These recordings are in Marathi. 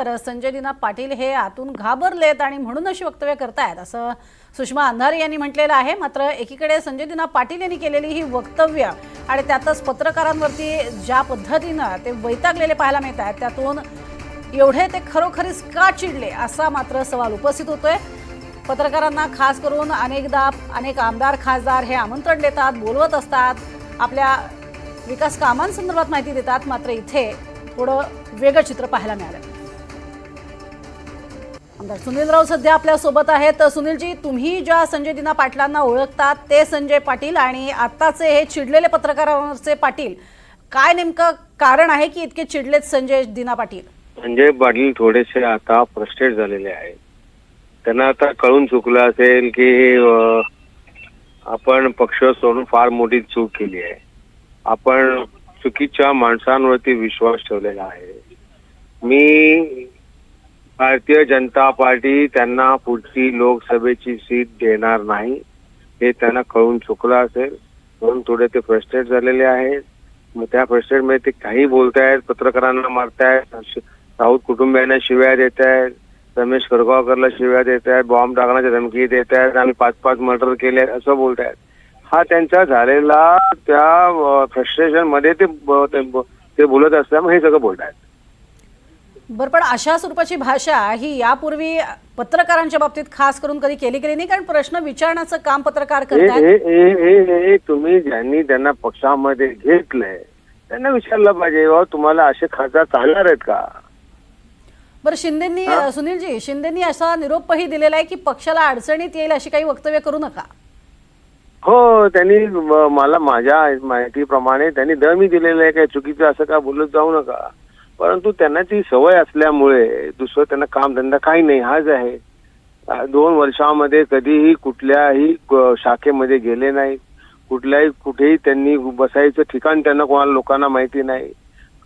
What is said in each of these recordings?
तर संजय दिना पाटील हे आतून घाबरलेत आणि म्हणून अशी वक्तव्य करतायत असं सुषमा अंधारे यांनी म्हटलेलं आहे। मात्र एकीकडे संजय दिना पाटील यांनी केलेली ही वक्तव्य आणि त्यातच पत्रकारांवरती ज्या पद्धतीने ते वैतागलेले पाहायला मिळत आहेत, त्यातून एवढे ते खरोखरीच का चिडले असा मात्र सवाल उपस्थित होतोय। पत्रकारांना खास करून अनेकदा अनेक आमदार खासदार हे आमंत्रण देतात, बोलवत असतात, आपल्या विकास कामांसंदर्भात माहिती देतात, मात्र इथे थोडं वेगळं चित्र पाहायला मिळालं। आमदार सुनील राऊत सध्या आपल्या सोबत आहेत। सुनीलजी, तुम्ही ज्या संजय दिना पाटलांना ओळखतात ते संजय पाटील आणि आत्ताचे हे चिडलेले पत्रकारांवरचे पाटील, काय नेमकं कारण आहे की इतके चिडलेत संजय दिना पाटील? संजय पाटील थोडेसे आता फ्रस्ट्रेट झालेले आहेत। त्यांना आता कळून चुकलं असेल की आपण पक्ष सोडून फार मोठी चूक केली आहे, आपण चुकीच्या माणसांवरती विश्वास ठेवलेला आहे। मी भारतीय जनता पार्टी त्यांना पुढची लोकसभेची सीट देणार नाही हे त्यांना कळून चुकलं असेल, म्हणून थोडे ते फ्रस्ट्रेट झालेले आहेत। मग त्या फ्रस्ट्रेट मध्ये ते काही बोलतायत, पत्रकारांना मारतायत, राऊत कुटुंबियांना शिव्या देत आहेत, रमेश खरगावकरला शिव्या देत आहेत, बॉम्ब टाकण्याची धमकी देत आहेत, आम्ही 5-5 मर्डर केले असं बोलतायत। हा त्यांचा झालेला त्या फ्रस्ट्रेशन मध्ये ते बोलत असल्यामुळे हे सगळं बोलतायत। बरं, पण अशा स्वरूपाची भाषा ही यापूर्वी पत्रकारांच्या बाबतीत खास करून कधी केली नाही, कारण प्रश्न विचारण्याचं काम पत्रकार करतात। तुम्ही ज्यांनी त्यांना पक्षामध्ये घेतलंय त्यांना विचारलं पाहिजे, तुम्हाला असे खासदार चालणार आहेत का? बरं, शिंदेंनी सुनीलजी शिंदेंनी असा निरोपही दिलेला आहे की पक्षाला अडचणीत येईल अशी काही वक्तव्य करू नका। हो, त्यांनी मला माझ्या माहितीप्रमाणे त्यांनी दमी दिलेलं आहे, काय चुकीचं असं का बोलत जाऊ नका, परंतु त्यांना ती सवय असल्यामुळे दुसरं त्यांना काम धंदा काही नाही, हाच आहे। 2 वर्षामध्ये कधीही कुठल्याही शाखेमध्ये गेले नाही, कुठेही त्यांनी बसायचं ठिकाण त्यांना कोणाला लोकांना माहिती नाही।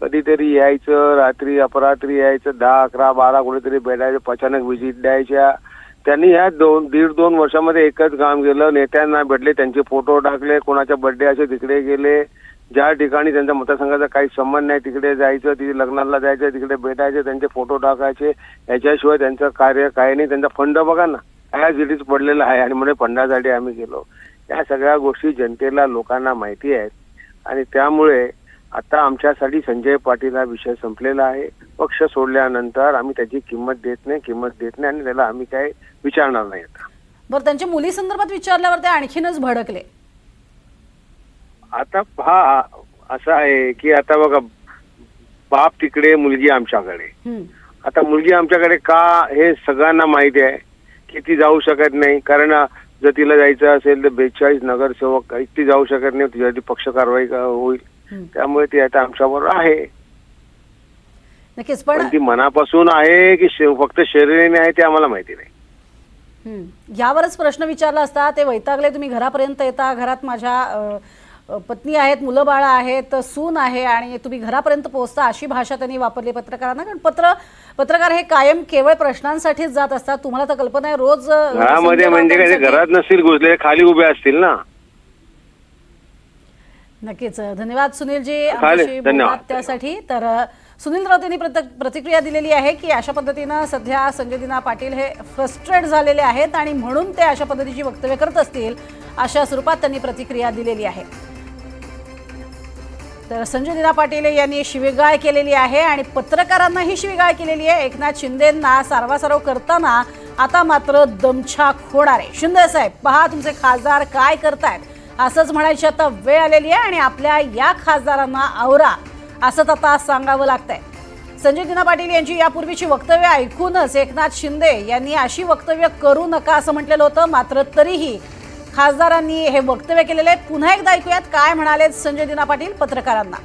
कधीतरी यायचं, रात्री अपरात्री यायचं, 10, 11, 12 कुठेतरी भेटायचं, अचानक व्हिजिट द्यायच्या। त्यांनी ह्या 1.5-2 वर्षामध्ये एकच काम केलं, नेत्यांना भेटले, त्यांचे फोटो टाकले, कोणाच्या बर्थडे असे तिकडे गेले, ज्या ठिकाणी त्यांच्या मतदारसंघाचा काही संबंध नाही तिकडे जायचं, तिथे लग्नाला जायचं, तिकडे भेटायचे, त्यांचे फोटो टाकायचे। याच्याशिवाय त्यांचं कार्य काही नाही। त्यांचा फंड बघा ना, ॲज इट इज पडलेला आहे आणि म्हणजे फंडासाठी आम्ही गेलो। या सगळ्या गोष्टी जनतेला लोकांना माहिती आहेत आणि त्यामुळे आता आमच्यासाठी संजय पाटील हा विषय संपलेला आहे। पक्ष सोडल्यानंतर आम्ही त्याची किंमत देत नाही आणि त्याला आम्ही काय विचारणार नाही। बरं, त्यांच्या मुली संदर्भात विचारल्यावर ते आणखीनच भडकले। आता हा असं आहे की आता बघा, बाप तिकडे मुलगी आमच्याकडे। आता मुलगी आमच्याकडे का हे सगळ्यांना माहिती आहे की ती जाऊ शकत नाही, कारण जर तिला जायचं असेल तर 42 नगरसेवक ती जाऊ शकत नाही, तिच्यासाठी पक्ष कारवाई होईल, त्यामुळे ती आता आमच्याबरोबर आहे। नक्कीच, पण ती मनापासून आहे की फक्त शरीराने आहे ते आम्हाला माहिती नाही। यावरच प्रश्न विचारला असता, ते वैतागले, तुम्ही घरापर्यंत येता, घरात माझ्या पत्नी आहेत, मुलं बाळा आहेत, सून आहे आणि तुम्ही घरापर्यंत पोहोचता, अशी भाषा त्यांनी वापरली पत्रकारांना। कारण पत्रकार हे कायम केवळ प्रश्नांसाठीच जात असतात। तुम्हाला तर कल्पना आहे, रोज घरामध्ये म्हणजे काय घरात नसतील घुसले, खाली उभे असतील ना। नक्कीच, धन्यवाद सुनीलजी आमच्याशी बोललात त्यासाठी। तर सुनील राऊत यांनी प्रतिक्रिया दिलेली आहे की अशा पद्धतीनं सध्या संजय दिना पाटील हे फ्रस्ट्रेट झालेले आहेत आणि म्हणून ते अशा पद्धतीची वक्तव्य करत असतील, अशा स्वरूपात त्यांनी प्रतिक्रिया दिलेली आहे। तर संजय दिना पाटील यांनी शिवीगाळ केलेली आहे आणि पत्रकारांनाही शिवीगाळ केलेली आहे। एकनाथ शिंदेंना सारवासारव करताना आता मात्र दमछाक होणार आहे। शिंदे साहेब, पहा तुमचे खासदार काय करतायत, असंच म्हणायची आता वेळ आलेली आहे आणि आपल्या या खासदारांना आवरा असंच आता सांगावं लागतंय। संजय दिना पाटील यांची यापूर्वीची वक्तव्य ऐकूनच एकनाथ शिंदे यांनी अशी वक्तव्य करू नका असं म्हटलेलं होतं, मात्र तरीही खासदारांनी हे वक्तव्य केलेले। पुन्हा एकदा ऐकूयात काय म्हणाले संजय दिना पाटील पत्रकारांना।